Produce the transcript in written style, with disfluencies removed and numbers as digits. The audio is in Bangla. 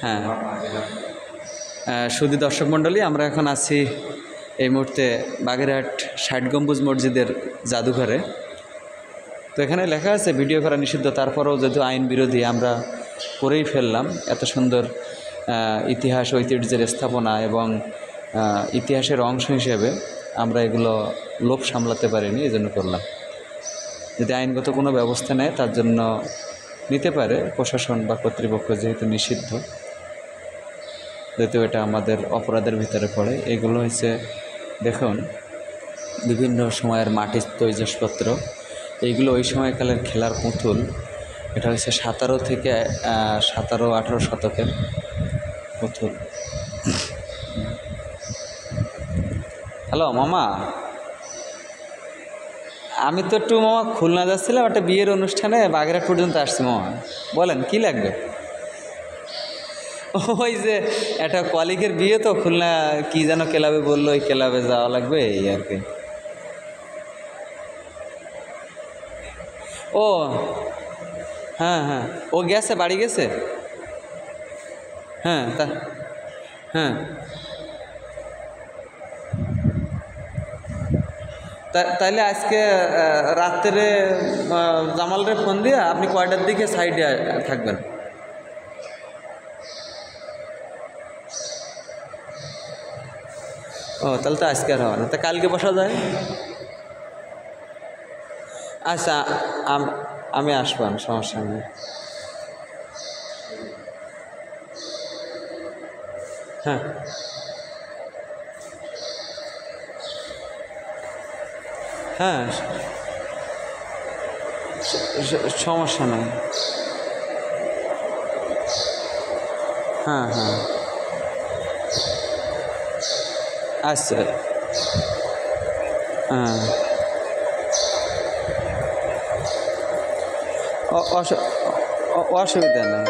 হ্যাঁ, শুধু দর্শক মণ্ডলী, আমরা এখন আছি এই মুহূর্তে বাগেরহাট ৬০ গম্বুজ মসজিদের জাদুঘরে। তো এখানে লেখা আছে ভিডিও করা নিষিদ্ধ, তারপরেও যেহেতু আইন বিরোধী আমরা করেই ফেললাম। এত সুন্দর ইতিহাস ঐতিহ্যের স্থাপনা এবং ইতিহাসের অংশ হিসেবে আমরা এগুলো লোভ সামলাতে পারিনি, এই জন্য করলাম। যদি আইনগত কোনো ব্যবস্থা নেয় তার জন্য নিতে পারে প্রশাসন বা কর্তৃপক্ষ, যেহেতু নিষিদ্ধ, যেহেতু এটা আমাদের অপরাধের ভিতরে পড়ে। এগুলো হচ্ছে দেখুন বিভিন্ন সময়ের মাটির তৈজসপত্র, এইগুলো ওই সময়কালের খেলার পুতুল। এটা হচ্ছে 17 থেকে 17-18 শতকের পুতুল। হ্যালো মামা, আমি তো একটু মামা খুলনা যাচ্ছিলাম একটা বিয়ের অনুষ্ঠানে, বাগেরহাট পর্যন্ত আসছি মামা। বলেন কি লাগবে? ওই যে একটা কলিগের বিয়ে তো খুলনা, কি যেন ক্লাবে বললো, ওই ক্লাবে যাওয়া লাগবে এই আর কি। ও হ্যাঁ হ্যাঁ, ও গেছে, বাড়ি গেছে। হ্যাঁ হ্যাঁ, তাইলে আজকে রাত্রে জামালরে ফোন দিয়ে আপনি কয়টার দিকে সাইডে থাকবেন? ও তাহলে তো আজকে আর হবে না, তা কালকে বসা যায়। আচ্ছা, আমি আসবো, সমস্যা নেই। হ্যাঁ হ্যাঁ, সমস্যা নেই। হ্যাঁ হ্যাঁ, আচ্ছা, হ্যাঁ, অসুবিধা নেই।